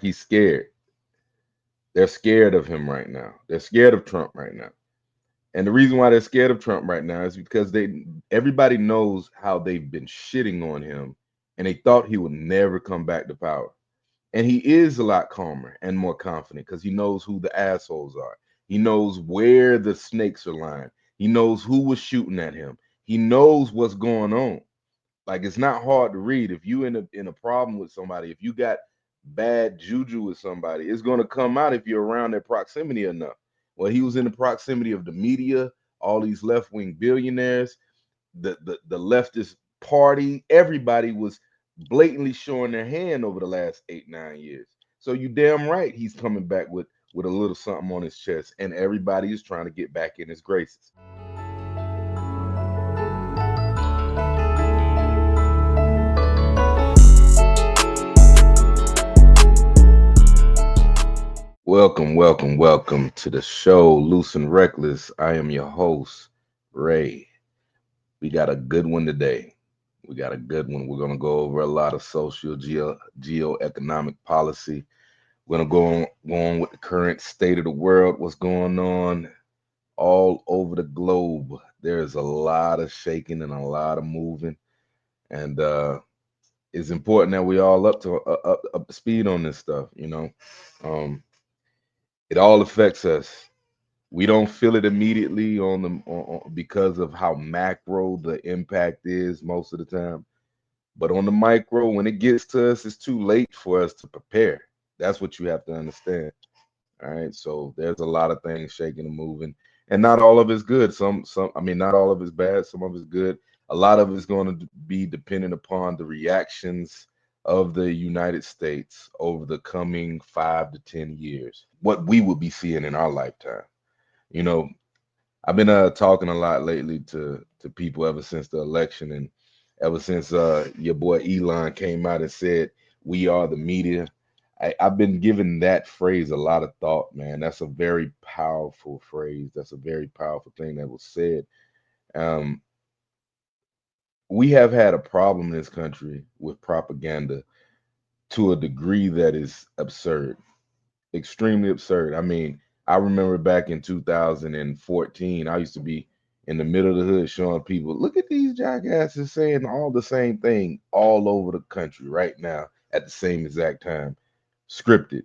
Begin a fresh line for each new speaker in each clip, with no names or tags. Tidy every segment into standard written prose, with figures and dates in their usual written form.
he's scared. They're scared of him right now. They're scared of Trump right now. And the reason why they're scared of Trump right now is because everybody knows how they've been shitting on him, and they thought he would never come back to power. And he is a lot calmer and more confident because he knows who the assholes are. He knows where the snakes are lying. He knows who was shooting at him. He knows what's going on. Like, it's not hard to read. If you in a problem with somebody, if you got bad juju with somebody, it's gonna come out if you're around their proximity enough. Well, he was in the proximity of the media, all these left-wing billionaires, the leftist party, everybody was blatantly showing their hand over the last 8, 9 years. So you damn right he's coming back with a little something on his chest, and everybody is trying to get back in his graces. Welcome, welcome, welcome to the show, Loose and Reckless. I am your host, Ray. We got a good one today. We got a good one. We're going to go over a lot of social, geoeconomic policy. We're going to go on with the current state of the world, what's going on all over the globe. There's a lot of shaking and a lot of moving. And it's important that we all up to speed on this stuff, you know. It all affects us. We don't feel it immediately because of how macro the impact is most of the time. But on the micro, when it gets to us, it's too late for us to prepare. That's what you have to understand. All right. So there's a lot of things shaking and moving, and not all of it's good. I mean, not all of it's bad. Some of it's good. A lot of it's going to be dependent upon the reactions of the United States over the coming 5 to 10 years. What we will be seeing in our lifetime. You know, I've been talking a lot lately to people ever since the election, and ever since your boy Elon came out and said we are the media. I've been giving that phrase a lot of thought, man. That's a very powerful phrase. That's a very powerful thing that was said. Um, we have had a problem in this country with propaganda to a degree that is absurd, extremely absurd. I mean, I remember back in 2014, I used to be in the middle of the hood showing people, look at these jackasses saying all the same thing all over the country right now at the same exact time, scripted.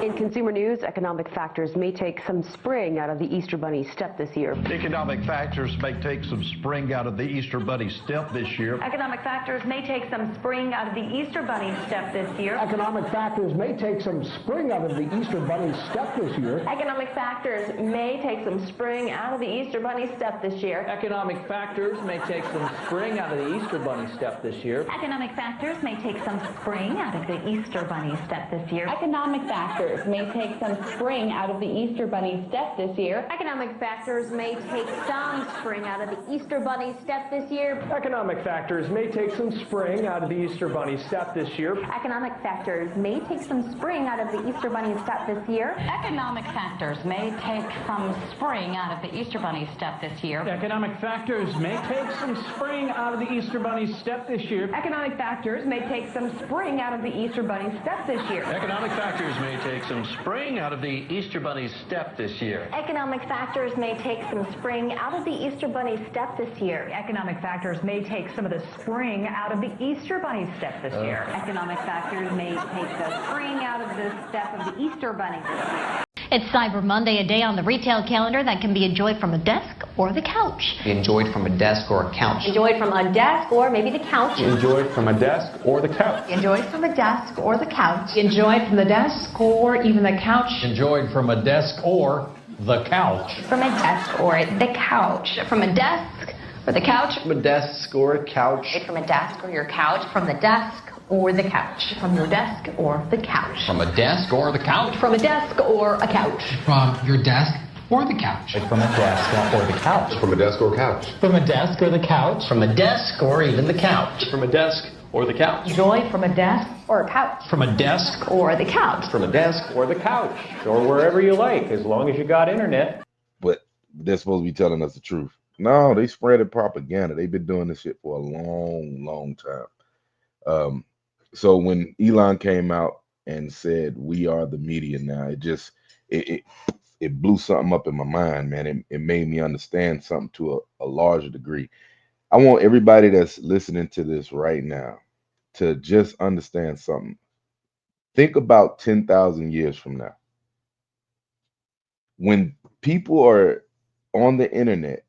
In consumer news, economic factors may take some spring out of the Easter Bunny step this year.
Economic factors may take some spring out of the Easter Bunny step this year.
Economic factors may take some spring out of the Easter Bunny step this year.
Economic factors may take some spring out of the Easter Bunny step this year.
Economic factors may take some spring out of the Easter Bunny step this year.
Economic factors may take some spring out of the Easter Bunny step this year.
Economic factors may take some spring out of the Easter Bunny step this year.
Economic factors may take some spring out of the Easter Bunny step this year.
Economic factors may take some spring out of the Easter Bunny step this year.
Economic factors may take some spring out of the Easter Bunny step this year.
Economic factors may take some spring out of the Easter Bunny step this year.
Economic factors may take some spring out of the Easter Bunny step this year.
Economic factors may take some spring out of the Easter Bunny step this year.
Economic factors may take some spring out of the Easter Bunny step this year.
Economic factors may take some spring out of the Easter Bunny step this year.
Economic factors may take some spring out of the Easter Bunny step this year.
Economic factors may take some of the spring out of the Easter Bunny step this year.
Economic factors may take the spring out of the step of the Easter Bunny this year.
It's Cyber Monday, a day on the retail calendar that can be enjoyed from a desk or the couch.
Enjoyed from a desk or a couch.
Enjoyed from a desk or maybe the couch.
Enjoyed from a desk or the couch.
Enjoyed from a desk or the couch.
Enjoyed from the desk or even the couch.
Enjoyed from a desk or the couch.
From a desk or the couch.
From a desk or the couch.
From a desk or a couch.
From a desk or your couch. From the desk or the couch.
From your desk or the couch.
From a desk or the couch.
From a desk or a couch.
From your desk or the couch.
From a desk or the couch.
From a desk or couch.
From a desk or the couch.
From a desk or even the couch.
From a desk or the couch.
Enjoy from a desk or a couch.
From a desk
or the couch.
From a desk or the couch. Or wherever you like, as long as you got internet.
But they're supposed to be telling us the truth. No, they spreading propaganda. They've been doing this shit for a long, long time. So when Elon came out and said, "We are the media now." It blew something up in my mind, man. It made me understand something to a larger degree. I want everybody that's listening to this right now to just understand something. Think about 10,000 years from now. When people are on the internet,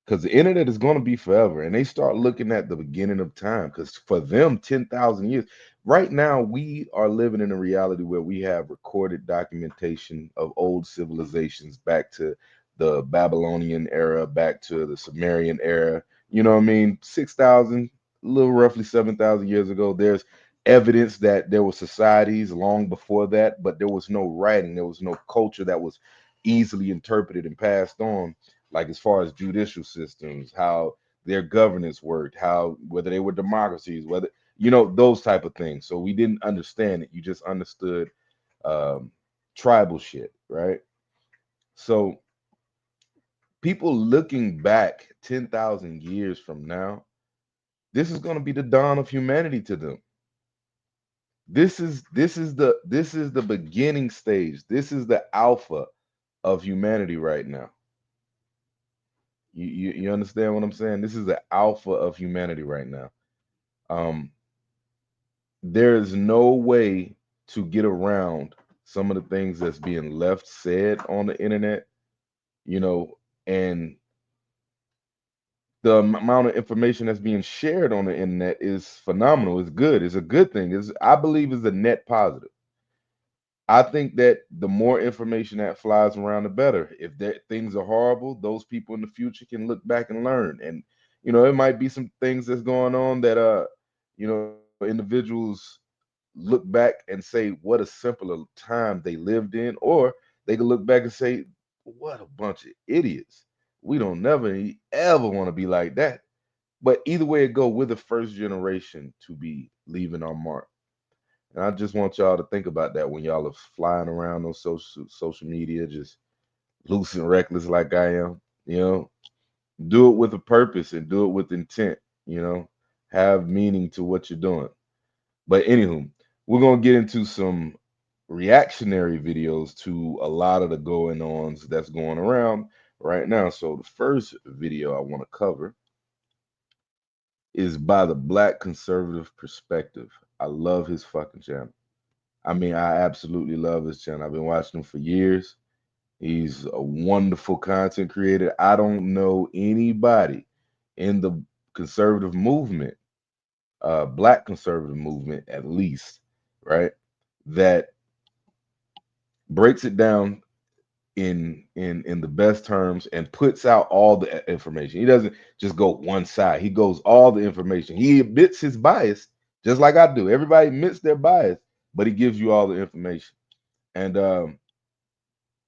because the internet is going to be forever, and they start looking at the beginning of time, because for them, 10,000 years. Right now, we are living in a reality where we have recorded documentation of old civilizations back to the Babylonian era, back to the Sumerian era. You know what I mean? 6,000, a little roughly 7,000 years ago. There's evidence that there were societies long before that, but there was no writing, there was no culture that was easily interpreted and passed on, like as far as judicial systems, how their governance worked, how whether they were democracies, whether those type of things. So we didn't understand it. You just understood tribal shit, right? So people looking back 10,000 years from now, this is going to be the dawn of humanity to them. This is the beginning stage. This is the alpha of humanity right now. You understand what I'm saying? This is the alpha of humanity right now. There is no way to get around some of the things that's being left said on the internet, and the amount of information that's being shared on the internet is phenomenal. It's good. It's a good thing. I believe is a net positive. I think that the more information that flies around, the better. If things are horrible, those people in the future can look back and learn. And it might be some things that's going on that individuals look back and say, what a simpler time they lived in, or they can look back and say, what a bunch of idiots. We don't never ever want to be like that. But either way it go, we're the first generation to be leaving our mark. And I just want y'all to think about that when y'all are flying around on social media, just loose and reckless like I am. Do it with a purpose and do it with intent. Have meaning to what you're doing. But anywho, we're gonna get into some reactionary videos to a lot of the going-ons that's going around right now. So the first video I want to cover is by the Black Conservative Perspective. I love his fucking channel. I mean, I absolutely love his channel. I've been watching him for years. He's a wonderful content creator. I don't know anybody in the conservative movement, Black conservative movement at least, right, that breaks it down in the best terms and puts out all the information. He doesn't just go one side. He goes all the information. He admits his bias, just like I do. Everybody admits their bias, but he gives you all the information. And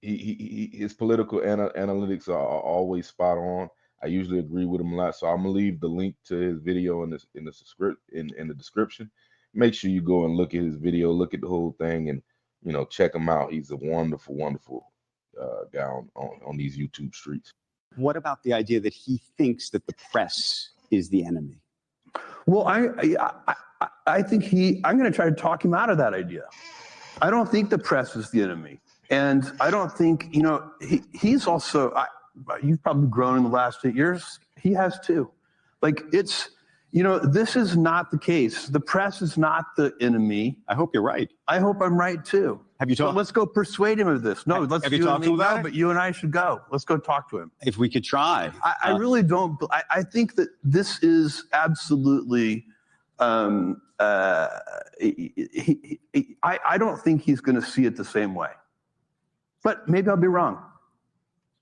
his political analytics are always spot on. I usually agree with him a lot. So I'm gonna leave the link to his video in the description. Make sure you go and look at his video, look at the whole thing, and check him out. He's a wonderful, wonderful guy on these YouTube streets.
What about the idea that he thinks that the press is the enemy?
Well, I think I'm going to try to talk him out of that idea. I don't think the press is the enemy. And I don't think, he's also, you've probably grown in the last 8 years. He has too. Like this is not the case. The press is not the enemy.
I hope you're right.
I hope I'm right too.
Have you talked?
Let's go persuade him of this. No, let's
have you talked to him about it?
But you and I should go. Let's go talk to him.
If we could try.
I really don't. I think that this is absolutely. I don't think he's going to see it the same way. But maybe I'll be wrong.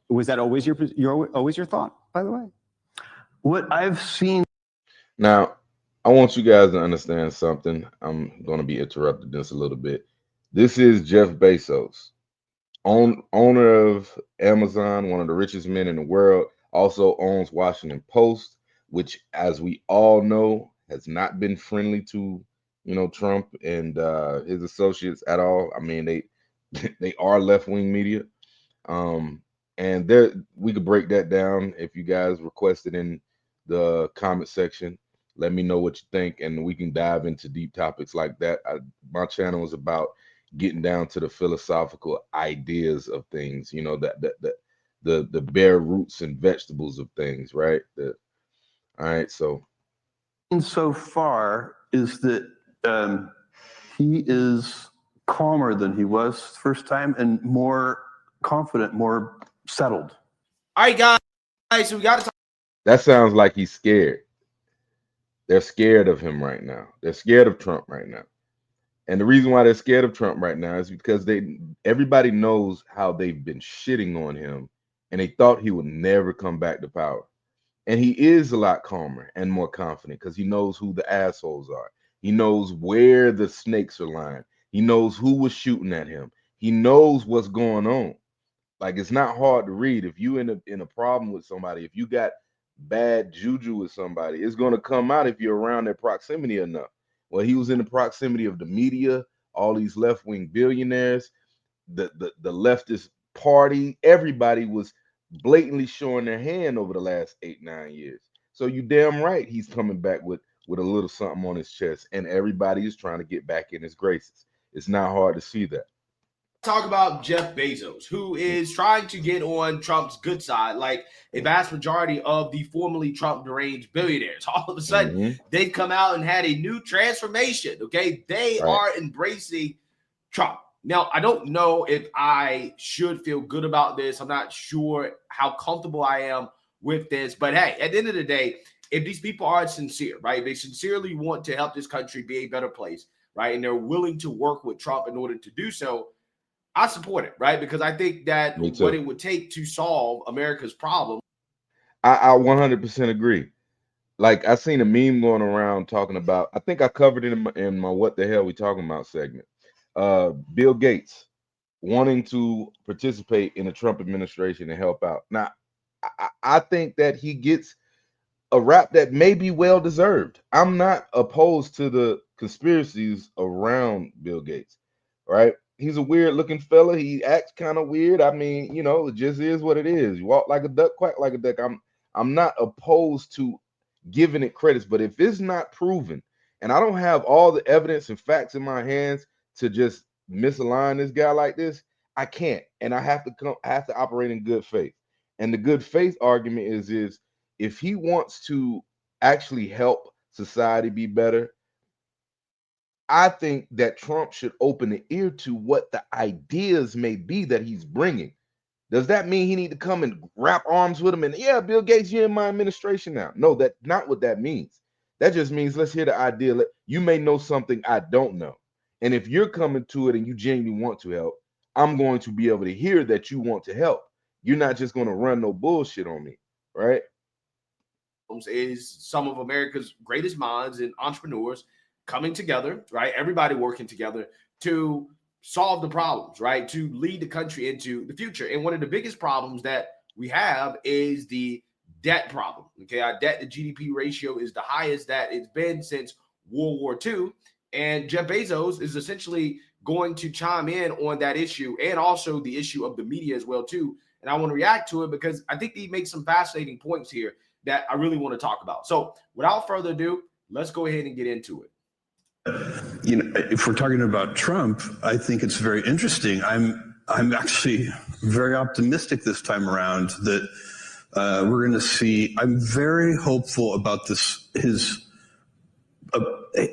Was that always your thought, by the way?
What I've seen.
Now, I want you guys to understand something. I'm going to be interrupting this a little bit. This is Jeff Bezos, owner of Amazon, one of the richest men in the world, also owns Washington Post, which, as we all know, has not been friendly to, Trump and his associates at all. I mean, they are left-wing media. And we could break that down if you guys request it in the comment section. Let me know what you think, and we can dive into deep topics like that. My channel is about getting down to the philosophical ideas of things, you know, the bare roots and vegetables of things, right? All right, so.
And so far is that he is calmer than he was first time and more confident, more settled.
All right, guys, so we got to talk.
That sounds like he's scared. They're scared of him right now. They're scared of Trump right now. And the reason why they're scared of Trump right now is because everybody knows how they've been shitting on him, and they thought he would never come back to power. And he is a lot calmer and more confident because he knows who the assholes are. He knows where the snakes are lying. He knows who was shooting at him. He knows what's going on. Like, it's not hard to read. If you in a problem with somebody, if you got bad juju with somebody, it's going to come out if you're around their proximity enough. Well, he was in the proximity of the media, all these left-wing billionaires, the leftist party. Everybody was blatantly showing their hand over the last 8-9 years. So you damn right he's coming back with a little something on his chest, and everybody is trying to get back in his graces. It's not hard to see that.
Talk about Jeff Bezos, who is trying to get on Trump's good side, like a vast majority of the formerly Trump deranged billionaires. All of a sudden, they've come out and had a new transformation. Okay, they are embracing Trump. Now, I don't know if I should feel good about this. I'm not sure how comfortable I am with this. But hey, at the end of the day, if these people are sincere, right, they sincerely want to help this country be a better place, right, and they're willing to work with Trump in order to do so, I support it, right? Because I think that what it would take to solve America's problem.
I 100% agree. Like, I seen a meme going around talking about, I think I covered it in my What the Hell We Talking About segment. Bill Gates wanting to participate in the Trump administration and help out. Now, I think that he gets a rap that may be well deserved. I'm not opposed to the conspiracies around Bill Gates, right? He's a weird looking fella. He acts kind of weird. I mean, you know, it just is what it is. You walk like a duck, quack like a duck. I'm not opposed to giving it credits, but if it's not proven, and I don't have all the evidence and facts in my hands to just misalign this guy like this, I can't. And I have to operate in good faith. And the good faith argument is if he wants to actually help society be better, I think that Trump should open the ear to what the ideas may be that he's bringing. Does that mean he need to come and wrap arms with him and, yeah, Bill Gates, you're in my administration now? No, that's not what that means. That just means let's hear the idea. You may know something I don't know. And if you're coming to it and you genuinely want to help, I'm going to be able to hear that you want to help. You're not just going to run no bullshit on me, right?
Is some of America's greatest minds and entrepreneurs coming together, right? Everybody working together to solve the problems, right? To lead the country into the future. And one of the biggest problems that we have is the debt problem. Okay, our debt to GDP ratio is the highest that it's been since World War II. And Jeff Bezos is essentially going to chime in on that issue and also the issue of the media as well, too. And I want to react to it because I think he makes some fascinating points here that I really want to talk about. So without further ado, let's go ahead and get into it.
You know, if we're talking about Trump, I think it's very interesting. I'm actually very optimistic this time around that we're going to see. I'm very hopeful about this.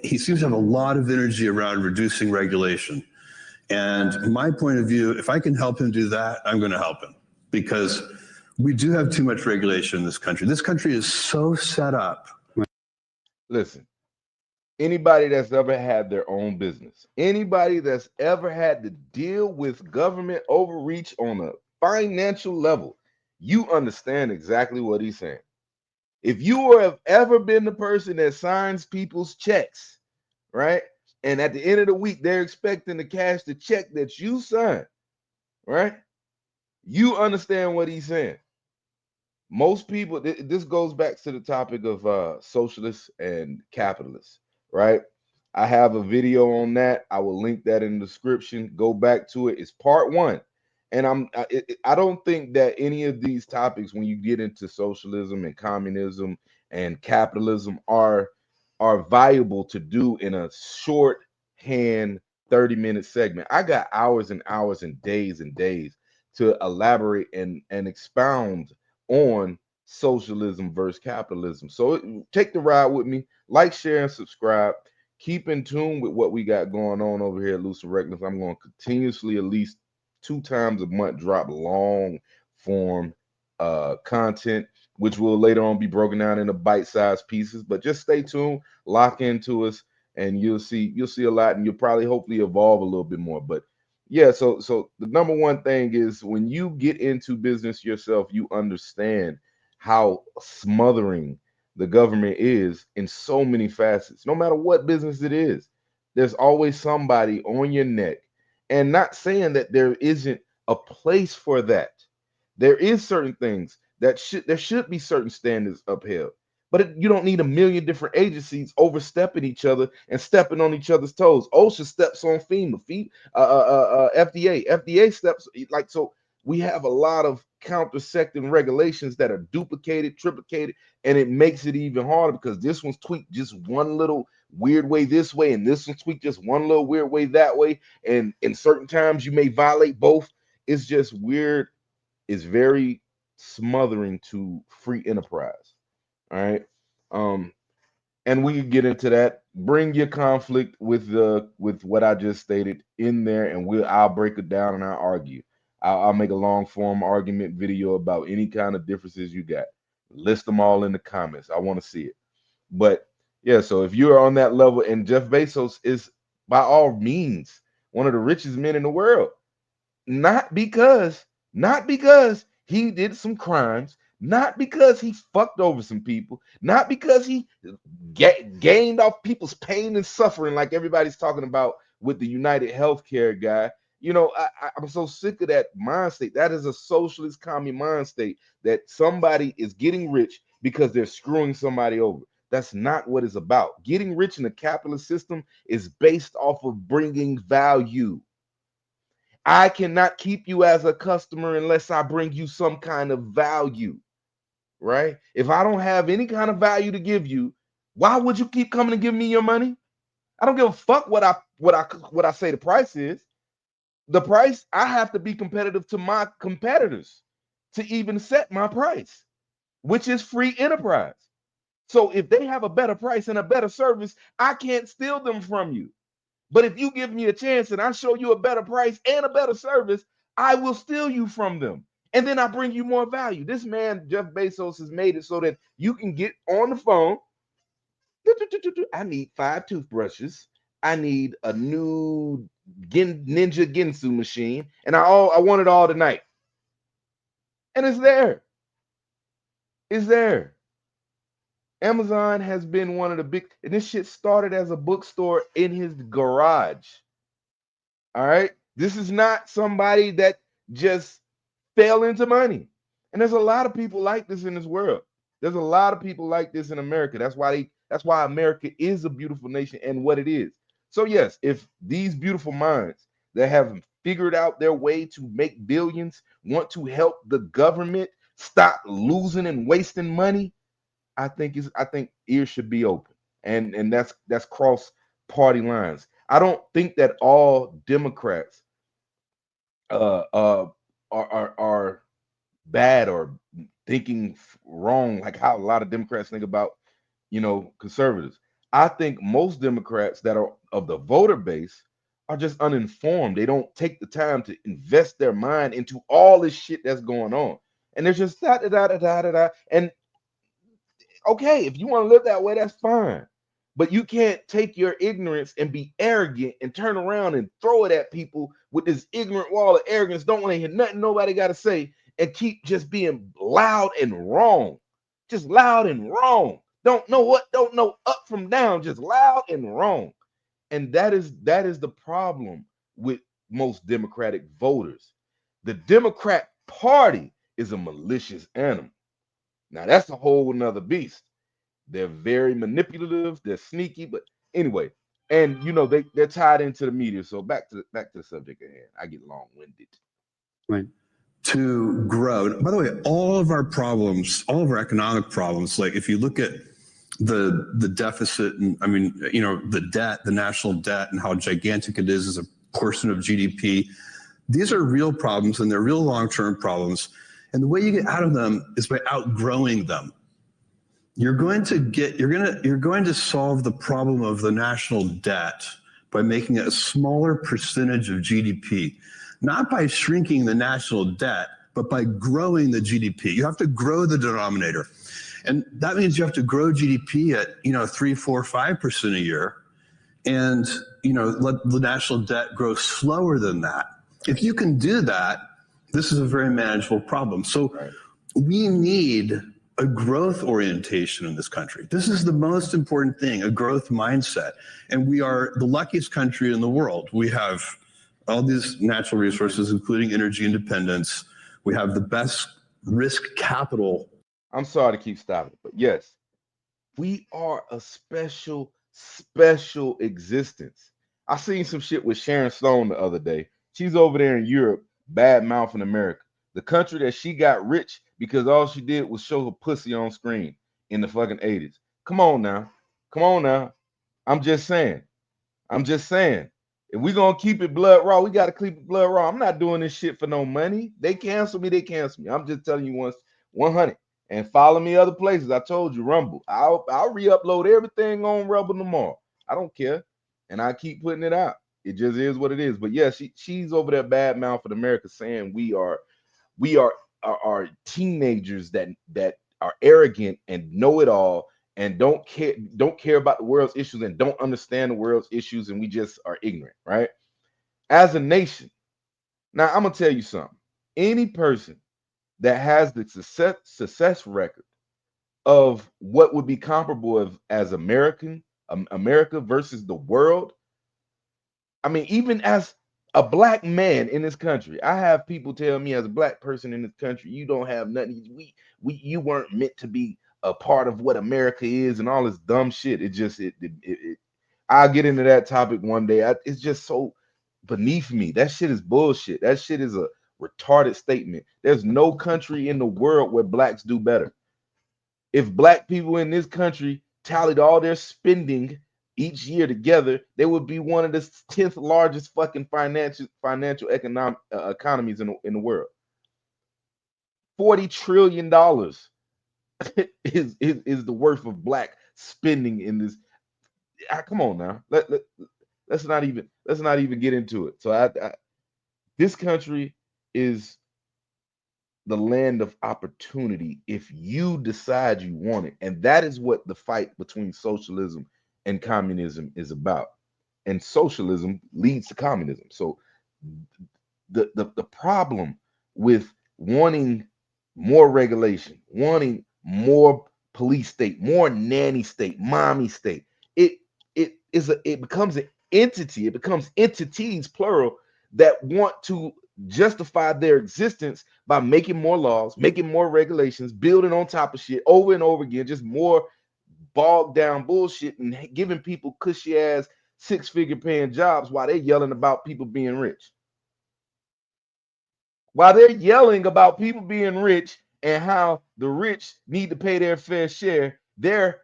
He seems to have a lot of energy around reducing regulation. And my point of view, if I can help him do that, I'm going to help him because we do have too much regulation in this country. This country is so set up.
Listen. Anybody that's ever had their own business, anybody that's ever had to deal with government overreach on a financial level, you understand exactly what he's saying. If you have ever been the person that signs people's checks, right? And at the end of the week, they're expecting to cash the check that you signed, right? You understand what he's saying. Most people, this goes back to the topic of socialists and capitalists. Right? I have a video on that. I will link that in the description. Go back to it. It's part 1. And I don't think that any of these topics, when you get into socialism and communism and capitalism, are are valuable to do in a shorthand 30-minute segment. I got hours and hours and days to elaborate and expound on socialism versus capitalism. So take the ride with me. Like, share, and subscribe. Keep in tune with what we got going on over here at Loose and Reckless. I'm going to continuously, at least 2 times a month, drop long form content, which will later on be broken down into bite-sized pieces. But just stay tuned, lock into us, and you'll see a lot, and you'll probably hopefully evolve a little bit more. But yeah, so the number one thing is, when you get into business yourself, you understand how smothering the government is in so many facets. No matter what business it is, there's always somebody on your neck. And not saying that there isn't a place for that. There is certain things that there should be certain standards upheld. But you don't need a million different agencies overstepping each other and stepping on each other's toes. OSHA steps on FEMA, FDA steps like so. We have a lot of countersecting regulations that are duplicated, triplicated, and it makes it even harder because this one's tweaked just one little weird way this way, and this one's tweaked just one little weird way that way. And in certain times you may violate both. It's just weird. It's very smothering to free enterprise. All right. And we can get into that. Bring your conflict with what I just stated in there, and I'll break it down and I'll argue. I'll make a long form argument video about any kind of differences you got. List them all in the comments. I want to see it. But yeah, so if you're on that level, and Jeff Bezos is by all means one of the richest men in the world, not because he did some crimes, not because he fucked over some people, not because he gained off people's pain and suffering like everybody's talking about with the United Healthcare guy. You know, I'm so sick of that mind state. That is a socialist commie mind state, that somebody is getting rich because they're screwing somebody over. That's not what it's about. Getting rich in the capitalist system is based off of bringing value. I cannot keep you as a customer unless I bring you some kind of value, right? If I don't have any kind of value to give you, why would you keep coming and giving me your money? I don't give a fuck what I say the price is. The price, I have to be competitive to my competitors to even set my price, which is free enterprise. So if they have a better price and a better service, I can't steal them from you. But if you give me a chance and I show you a better price and a better service, I will steal you from them. And then I bring you more value. This man, Jeff Bezos, has made it so that you can get on the phone. I need 5 toothbrushes. I need a new Ninja Ginsu machine. And I want it all tonight. And it's there. It's there. Amazon has been one of the big, and this shit started as a bookstore in his garage. All right. This is not somebody that just fell into money. And there's a lot of people like this in this world. There's a lot of people like this in America. That's why America is a beautiful nation and what it is. So yes, if these beautiful minds that have figured out their way to make billions want to help the government stop losing and wasting money, I think ears should be open, and that's cross party lines. I don't think that all Democrats are bad or thinking wrong, like how a lot of Democrats think about, conservatives. I think most Democrats that are of the voter base are just uninformed. They don't take the time to invest their mind into all this shit that's going on, and they're just da. And okay, if you want to live that way, that's fine. But you can't take your ignorance and be arrogant and turn around and throw it at people with this ignorant wall of arrogance. Don't want to hear nothing nobody got to say, and keep just being loud and wrong. Just loud and wrong. Don't know up from down, just loud and wrong. And that is the problem with most Democratic voters. The Democrat Party is a malicious animal. Now that's a whole nother beast. They're very manipulative, they're sneaky, but anyway, and they're tied into the media. So back to the subject at hand. I get long-winded.
Right. To grow. By the way, all of our problems, all of our economic problems, like if you look at the deficit, and I mean, you know, the debt, the national debt, and how gigantic it is as a portion of GDP. These are real problems, and they're real long-term problems. And the way you get out of them is by outgrowing them. You're going to solve the problem of the national debt by making it a smaller percentage of GDP, not by shrinking the national debt, but by growing the GDP. You have to grow the denominator. And that means you have to grow GDP at, you know, 3, 4, 5% a year, and, you know, let the national debt grow slower than that. If you can do that, this is a very manageable problem. So we need a growth orientation in this country. This is the most important thing, a growth mindset. And we are the luckiest country in the world. We have all these natural resources, including energy independence. We have the best risk capital.
I'm sorry to keep stopping, but yes, we are a special existence. I seen some shit with Sharon Stone the other day. She's over there in Europe, bad mouthing America, the country that she got rich because all she did was show her pussy on screen in the fucking 80s. Come on now. Come on now. I'm just saying. If we gonna keep it blood raw, we gotta keep it blood raw. I'm not doing this shit for no money. They cancel me, I'm just telling you once, 100. And follow me other places. I told you, Rumble. I'll re-upload everything on Rumble tomorrow. I don't care. And I keep putting it out. It just is what it is. But yeah, she's over there bad mouthing America, saying we are teenagers that are arrogant and know it all and don't care about the world's issues and don't understand the world's issues, and we just are ignorant, right? As a nation. Now I'm gonna tell you something. Any person that has the success record of what would be comparable as America versus the world. I mean, even as a black man in this country, I have people tell me as a black person in this country, you don't have nothing. You weren't meant to be a part of what America is and all this dumb shit. I'll get into that topic one day. It's just so beneath me. That shit is bullshit. That shit is a retarded statement. There's no country in the world where blacks do better. If black people in this country tallied all their spending each year together, they would be one of the 10th largest fucking financial economies in the world. $40 trillion is the worth of black spending in this. Come on now. Let's not even get into it. So this country is the land of opportunity if you decide you want it. And that is what the fight between socialism and communism is about. And socialism leads to communism. So the problem with wanting more regulation, wanting more police state, more nanny state, mommy state, it becomes an entity. It becomes entities, plural, that want to justify their existence by making more laws, making more regulations, building on top of shit over and over again, just more bogged down bullshit, and giving people cushy ass 6-figure paying jobs while they're yelling about people being rich. While they're yelling about people being rich and how the rich need to pay their fair share, they're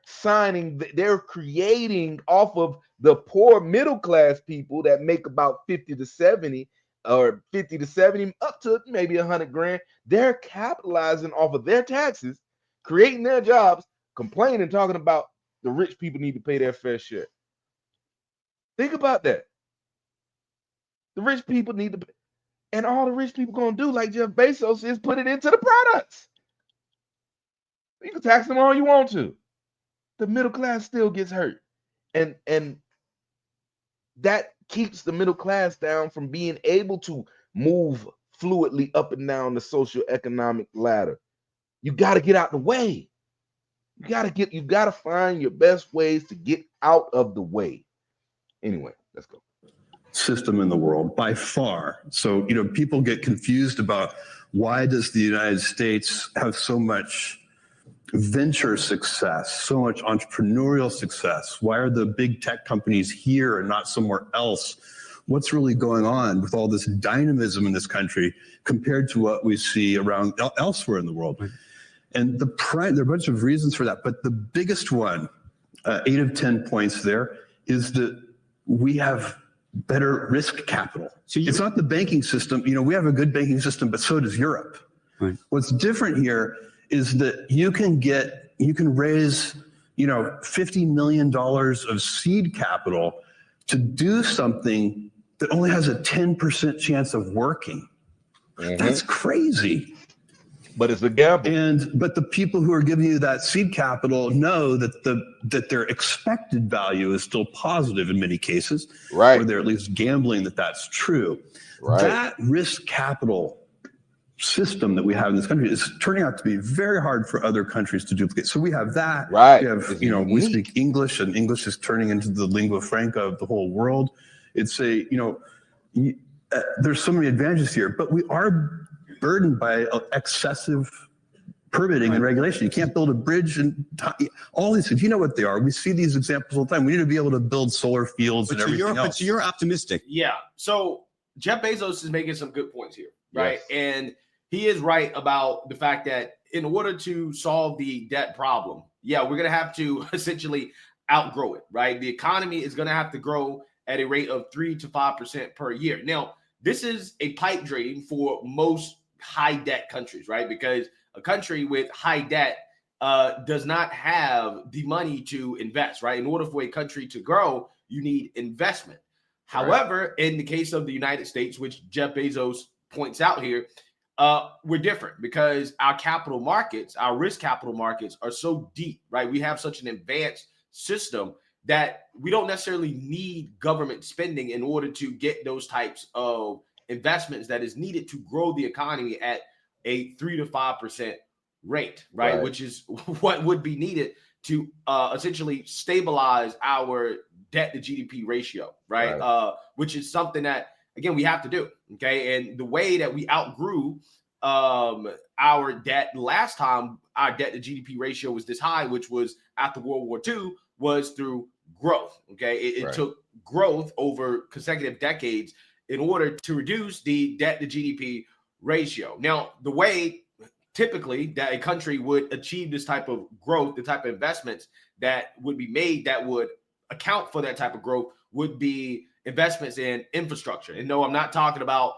creating off of the poor middle class people that make about 50 to 70 or 50 to 70 up to maybe 100 grand. They're capitalizing off of their taxes, creating their jobs, complaining, talking about the rich people need to pay their fair share. Think about that. The rich people need to pay, and all the rich people gonna do, like Jeff Bezos, is put it into the products. You can tax them all you want to. The middle class still gets hurt. And that keeps the middle class down from being able to move fluidly up and down the socioeconomic ladder. You got to get out the way. You got to find your best ways to get out of the way. Anyway, let's go.
System in the world by far. So, you know, people get confused about why does the United States have so much venture success, so much entrepreneurial success? Why are the big tech companies here and not somewhere else? What's really going on with all this dynamism in this country compared to what we see around elsewhere in the world? And there are a bunch of reasons for that, but the biggest one 8 of 10 points there is that we have better risk capital. So it's not the banking system. You know, we have a good banking system, but so does Europe.
Right.
What's different here is that you can raise, you know, $50 million of seed capital to do something that only has a 10% chance of working. That's crazy.
But it's a gamble.
But the people who are giving you that seed capital know that their expected value is still positive in many cases,
right?
Or they're at least gambling that that's true.
Right.
That risk capital system that we have in this country is turning out to be very hard for other countries to duplicate. So we have that.
Right.
We have, you know, we speak English, and English is turning into the lingua franca of the whole world. It's a, you know, there's so many advantages here, but we are burdened by excessive permitting and regulation. You can't build a bridge and all these things. You know what they are. We see these examples all the time. We need to be able to build solar fields and everything else.
But you're optimistic.
Yeah. So Jeff Bezos is making some good points here, right? Yes. And he is right about the fact that in order to solve the debt problem, yeah, we're going to have to essentially outgrow it, right? The economy is going to have to grow at a rate of 3 to 5% per year. Now, this is a pipe dream for most high debt countries, right? Because a country with high debt does not have the money to invest, right? In order for a country to grow, you need investment. Right. However, in the case of the United States, which Jeff Bezos points out here, we're different because our capital markets, our risk capital markets are so deep, right? We have such an advanced system that we don't necessarily need government spending in order to get those types of investments that is needed to grow the economy at a 3 to 5% rate, right? Which is what would be needed to essentially stabilize our debt to GDP ratio, right? Which is something that, again, we have to do, okay? And the way that we outgrew our debt last time, our debt to GDP ratio was this high, which was after World War II, was through growth, okay? It took growth over consecutive decades in order to reduce the debt to GDP ratio. Now, the way typically that a country would achieve this type of growth, the type of investments that would be made that would account for that type of growth would be investments in infrastructure. And no, I'm not talking about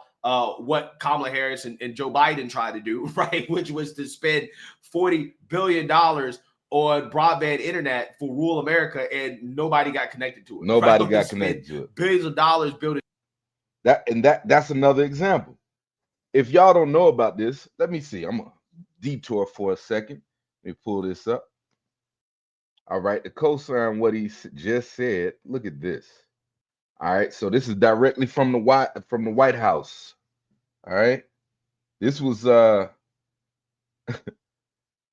what Kamala Harris and Joe Biden tried to do, right? Which was to spend $40 billion on broadband internet for rural America, and nobody got connected to it.
Nobody got connected to it.
Billions of dollars building.
That's another example. If y'all don't know about this, let me see. I'm gonna detour for a second. Let me pull this up. All right, to co-sign what he just said, look at this. All right, so this is directly from the White House. All right, this was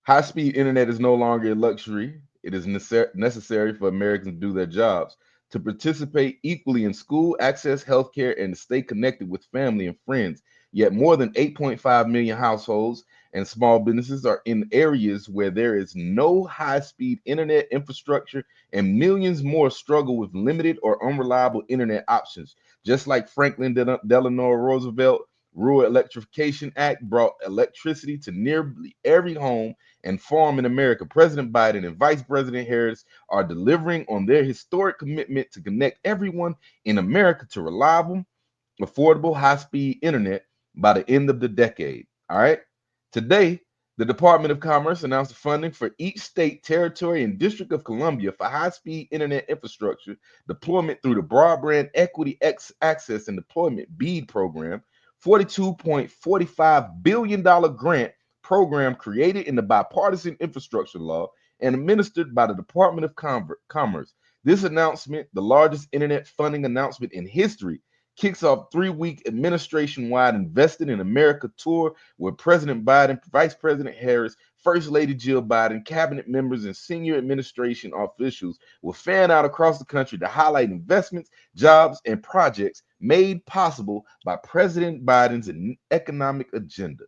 high-speed internet is no longer a luxury. It is necessary for Americans to do their jobs, to participate equally in school, access healthcare, and to stay connected with family and friends. Yet more than 8.5 million households and small businesses are in areas where there is no high-speed internet infrastructure, and millions more struggle with limited or unreliable internet options. Just like Franklin Delano Roosevelt, Rural Electrification Act brought electricity to nearly every home and farm in America, President Biden and Vice President Harris are delivering on their historic commitment to connect everyone in America to reliable, affordable, high-speed internet by the end of the decade. All right. Today, the Department of Commerce announced the funding for each state, territory, and District of Columbia for high-speed internet infrastructure deployment through the Broadband Equity Access and Deployment BEAD program, $42.45 billion grant program created in the bipartisan infrastructure law and administered by the Department of Commerce. This announcement, the largest internet funding announcement in history, kicks off 3-week administration-wide Invested in America tour where President Biden, Vice President Harris, First Lady Jill Biden, cabinet members, and senior administration officials will fan out across the country to highlight investments, jobs, and projects made possible by President Biden's economic agenda.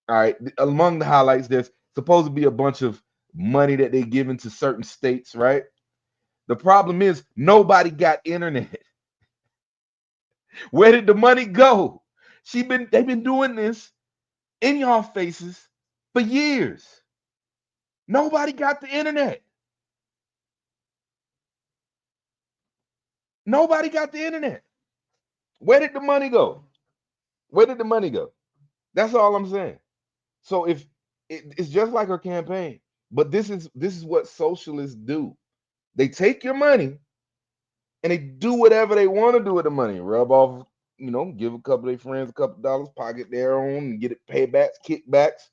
All right, among the highlights, there's supposed to be a bunch of money that they're giving to certain states, right? The problem is nobody got internet. Where did the money go? They've been doing this in y'all faces for years. Nobody got the internet. Nobody got the internet. Where did the money go? Where did the money go? That's all I'm saying. So if it's just like her campaign, but this is what socialists do. They take your money and they do whatever they want to do with the money. Rub off, give a couple of their friends a couple of dollars, pocket their own, and get it paybacks, kickbacks.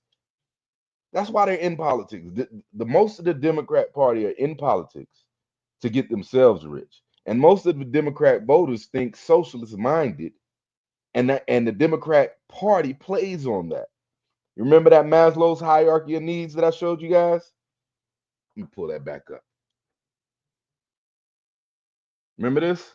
That's why they're in politics. The most of the Democrat Party are in politics to get themselves rich. And most of the Democrat voters think socialist minded, and the Democrat Party plays on that. You remember that Maslow's hierarchy of needs that I showed you guys? Let me pull that back up. Remember this?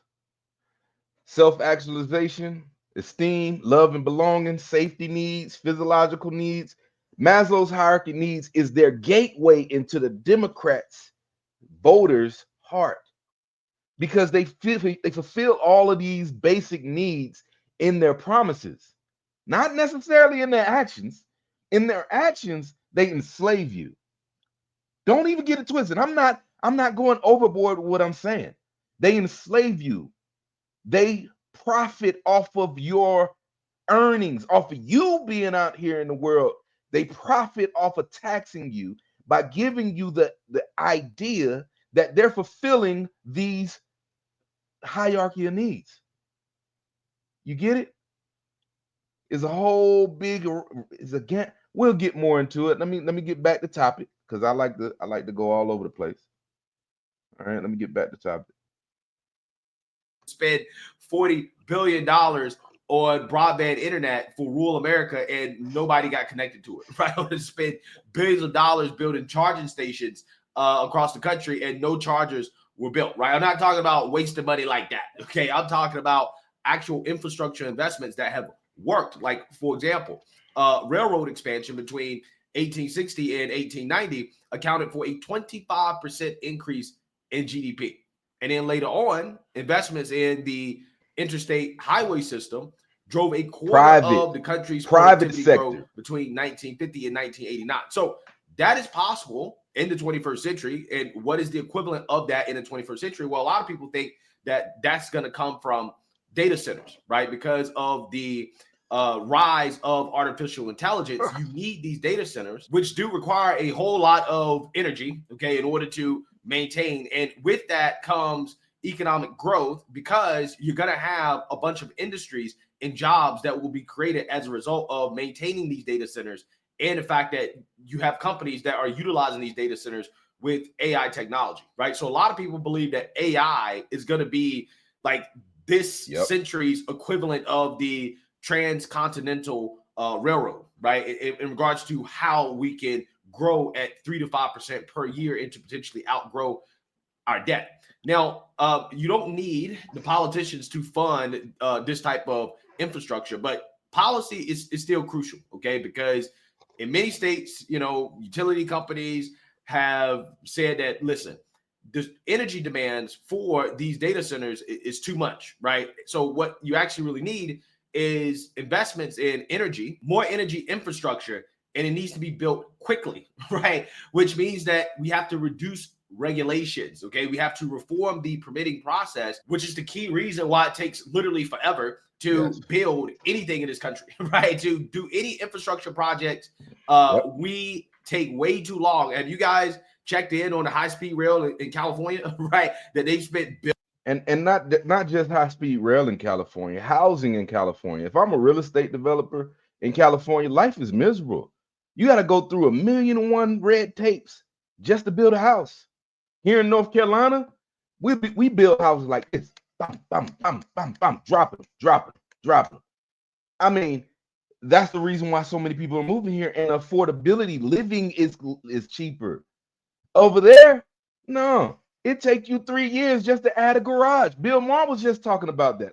Self-actualization, esteem, love and belonging, safety needs, physiological needs. Maslow's hierarchy needs is their gateway into the Democrats' voters' heart, because they fulfill all of these basic needs in their promises, not necessarily in their actions. In their actions, they enslave you. Don't even get it twisted. I'm not going overboard with what I'm saying. They enslave you. They profit off of your earnings, off of you being out here in the world. They profit off of taxing you by giving you the idea that they're fulfilling these hierarchy of needs. You get it? It's a whole big. We'll get more into it. Let me get back to topic, because I like to go all over the place. All right, let me get back to topic.
Spend $40 billion on broadband internet for rural America, and nobody got connected to it. Right? To spend billions of dollars building charging stations across the country, and no chargers were built. Right? I'm not talking about wasting money like that. Okay, I'm talking about actual infrastructure investments that have worked. Like, for example, railroad expansion between 1860 and 1890 accounted for a 25% increase in GDP. And then later on, investments in the interstate highway system drove a quarter of the country's productivity growth between 1950 and 1989. So that is possible in the 21st century. And what is the equivalent of that in the 21st century? Well, a lot of people think that that's going to come from data centers, right? Because of the rise of artificial intelligence, you need these data centers, which do require a whole lot of energy, okay, in order to maintain. And with that comes economic growth, because you're going to have a bunch of industries and jobs that will be created as a result of maintaining these data centers, and the fact that you have companies that are utilizing these data centers with AI technology, right? So a lot of people believe that AI is going to be like this century's equivalent of the transcontinental railroad, right? In regards to how we can grow at 3 to 5% per year and to potentially outgrow our debt. Now, you don't need the politicians to fund this type of infrastructure, but policy is still crucial, okay? Because in many states, utility companies have said that, listen, the energy demands for these data centers is too much, right? So what you actually really need is investments in energy, more energy infrastructure, and it needs to be built quickly, right? Which means that we have to reduce regulations, okay? We have to reform the permitting process, which is the key reason why it takes literally forever to build anything in this country, right? To do any infrastructure projects, we take way too long. Have you guys checked in on the high-speed rail in California, right? That they've spent
and not just high-speed rail in California, housing in California. If I'm a real estate developer in California, life is miserable. You got to go through 1,000,001 red tapes just to build a house. Here in North Carolina, we build houses like this. Bam, bam, bam, bam, bam, drop it. I mean, that's the reason why so many people are moving here, and affordability, living is cheaper. Over there, no, it takes you 3 years just to add a garage. Bill Maher was just talking about that.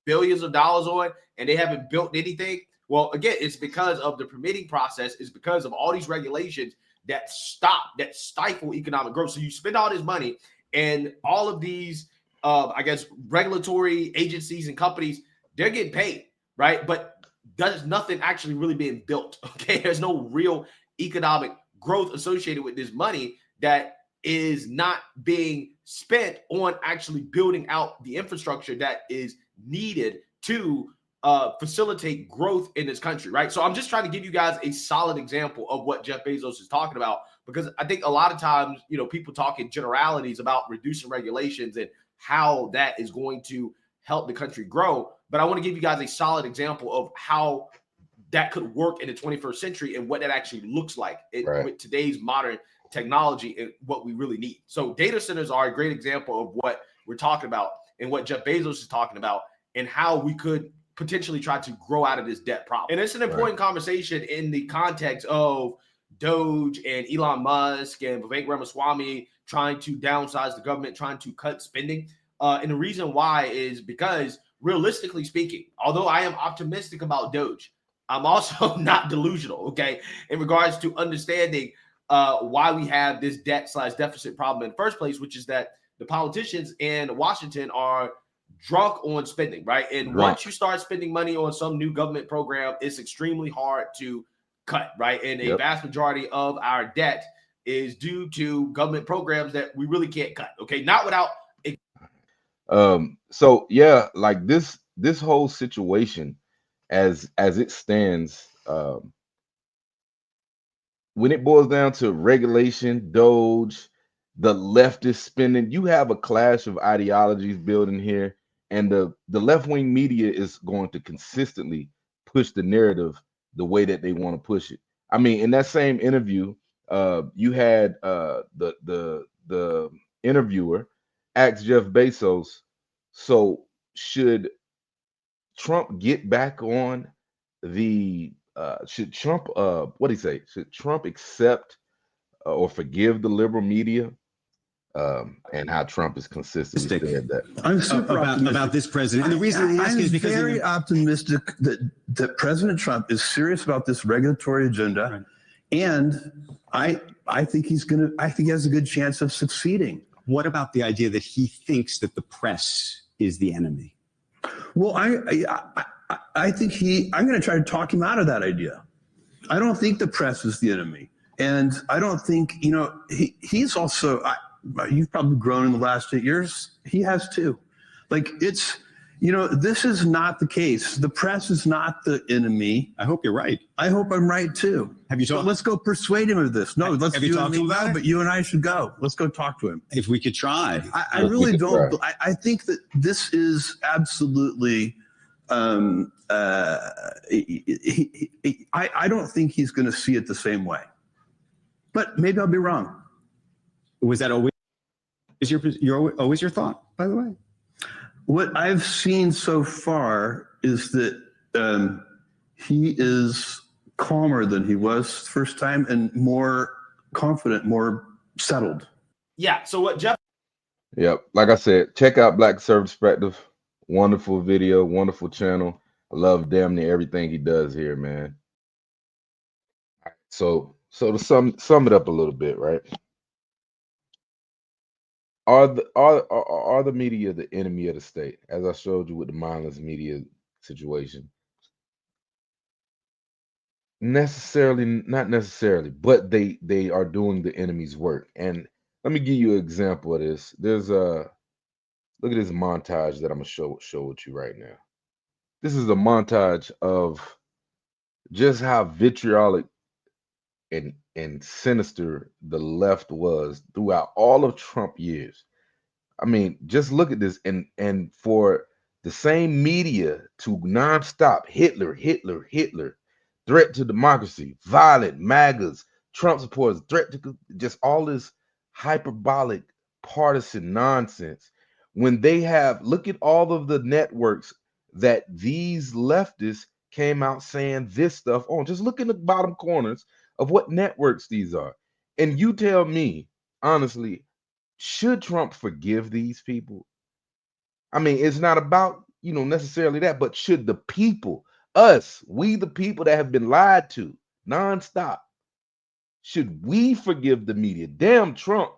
Billions of dollars on, and they haven't built anything. Well, again, it's because of the permitting process. It's because of all these regulations that stifle economic growth. So you spend all this money, and all of these, regulatory agencies and companies, they're getting paid, right? But there's nothing actually really being built, okay? There's no real economic growth associated with this money that is not being spent on actually building out the infrastructure that is needed to facilitate growth in this country, right? So I'm just trying to give you guys a solid example of what Jeff Bezos is talking about, because I think a lot of times, you know, people talk in generalities about reducing regulations and how that is going to help the country grow. But I want to give you guys a solid example of how that could work in the 21st century and what that actually looks like with today's modern technology and what we really need. So data centers are a great example of what we're talking about and what Jeff Bezos is talking about and how we could potentially try to grow out of this debt problem. And it's an important conversation in the context of Doge and Elon Musk and Vivek Ramaswamy trying to downsize the government, trying to cut spending. And the reason why is because, realistically speaking, although I am optimistic about Doge, I'm also not delusional, okay, in regards to understanding why we have this debt/deficit problem in the first place, which is that the politicians in Washington are drunk on spending, right? And once you start spending money on some new government program, it's extremely hard to cut, right? And a vast majority of our debt is due to government programs that we really can't cut, okay? Not without
so yeah, like this whole situation as it stands, when it boils down to regulation, Doge, the leftist spending, you have a clash of ideologies building here, and the left-wing media is going to consistently push the narrative the way that they want to push it. I mean, in that same interview, you had the interviewer ask Jeff Bezos, so should Trump get back on the should Trump what do you say? Should Trump accept or forgive the liberal media? And how Trump is consistently said that.
I'm super about this president. And the reason I ask is because
I'm very optimistic that President Trump is serious about this regulatory agenda, and I think he has a good chance of succeeding.
What about the idea that he thinks that the press is the enemy?
Well, I think I'm going to try to talk him out of that idea. I don't think the press is the enemy, and I don't think, you know, he's also. You've probably grown in the last 8 years. He has too. Like, it's, you know, this is not the case. The press is not the enemy.
I hope you're right.
I hope I'm right too.
Have you talked?
Let's go persuade him of this. No, let's do it now, but you and I should go. Let's go talk to him.
If we could try.
I really don't. I think that this is absolutely, I don't think he's going to see it the same way. But maybe I'll be wrong.
Was that always always your thought, by the way?
What I've seen so far is that he is calmer than he was first time and more confident, more settled.
Yeah. So what Jeff?
Yep. Like I said, check out Black Conservative Perspective. Wonderful video, wonderful channel. I love damn near everything he does here, man. So to sum it up a little bit, right? Are the media the enemy of the state? As I showed you with the mindless media situation. Not necessarily, but they are doing the enemy's work. And let me give you an example of this. There's look at this montage that I'm gonna show with you right now. This is a montage of just how vitriolic and sinister the left was throughout all of Trump years. I mean, just look at this, and for the same media to nonstop Hitler, threat to democracy, violent, MAGAs, Trump supporters, threat to just all this hyperbolic partisan nonsense. When they have, look at all of the networks that these leftists came out saying this stuff on. Just look in the bottom corners of what networks these are. And you tell me, honestly, should Trump forgive these people? I mean, it's not about, you know, necessarily that, but should the people, us, we the people that have been lied to nonstop, should we forgive the media? Damn, Trump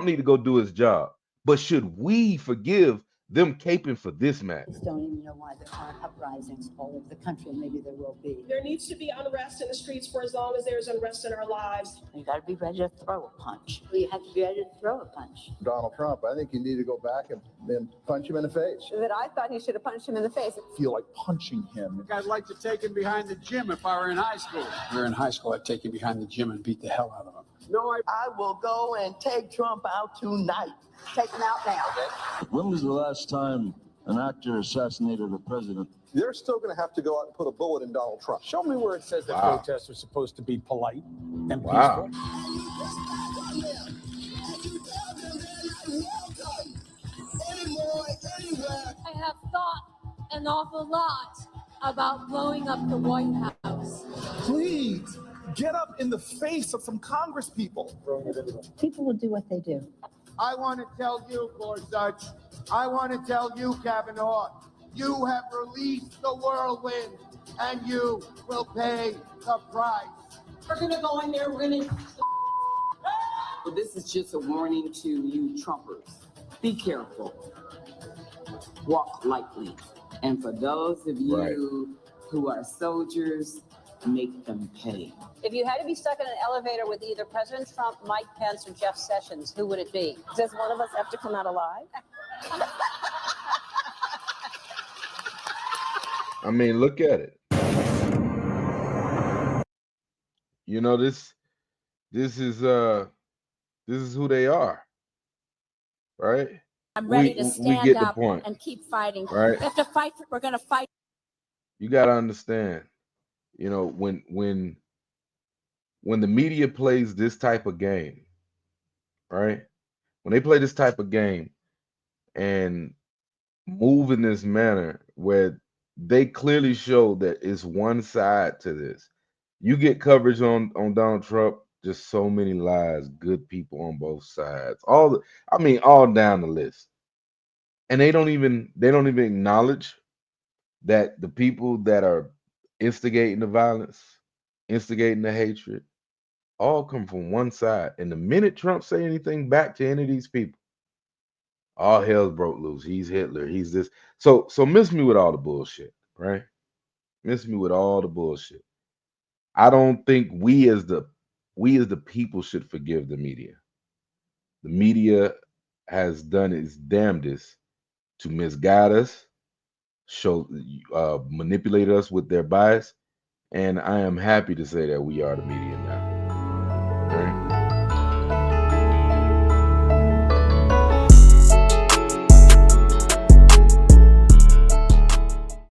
need to go do his job. But should we forgive them caping for this match.
Don't even know why there aren't uprisings all over the country. Maybe there will be.
There needs to be unrest in the streets for as long as there's unrest in our lives.
You got to be ready to throw a punch. You have to be ready to throw a punch.
Donald Trump, I think you need to go back and punch him in the face.
That I thought he should have punched him in the face.
I feel like punching him.
I'd like to take him behind the gym if I were in high school. If we were in high school, I'd take him behind the gym and beat the hell out of him.
No, I will go and take Trump out tonight. Take him out now.
When was the last time an actor assassinated a president?
They're still going to have to go out and put a bullet in Donald Trump.
Show me where it says that protests are supposed to be polite and
Wow.
peaceful.
I have thought an awful lot about blowing up the White House.
Please get up in the face of some Congress people.
People will do what they do.
I want to tell you, Gorsuch, I want to tell you, Kavanaugh, you have released the whirlwind, and you will pay the price.
We're going to go in there. We're going to... Well, this is just a warning to you Trumpers. Be careful. Walk lightly. And for those of you who are soldiers, make them pay.
If you had to be stuck in an elevator with either President Trump, Mike Pence, or Jeff Sessions, who would it be?
Does one of us have to come out alive?
I mean, look at it. You know, this is who they are, right?
I'm ready to stand
get the
up
point,
and keep fighting.
right?
We have to fight. We're going to fight.
You got to understand, you know, when the media plays this type of game, right? When they play this type of game and move in this manner where they clearly show that it's one side to this. You get coverage on Donald Trump, just so many lies, good people on both sides. All down the list. And they don't even acknowledge that the people that are instigating the violence, instigating the hatred, all come from one side. And the minute Trump say anything back to any of these people, all hell's broke loose. He's Hitler. He's this. So miss me with all the bullshit, right? Miss me with all the bullshit. I don't think we as the people should forgive the media. The media has done its damnedest to misguide us, manipulate us with their bias, and I am happy to say that we are the media now. Right?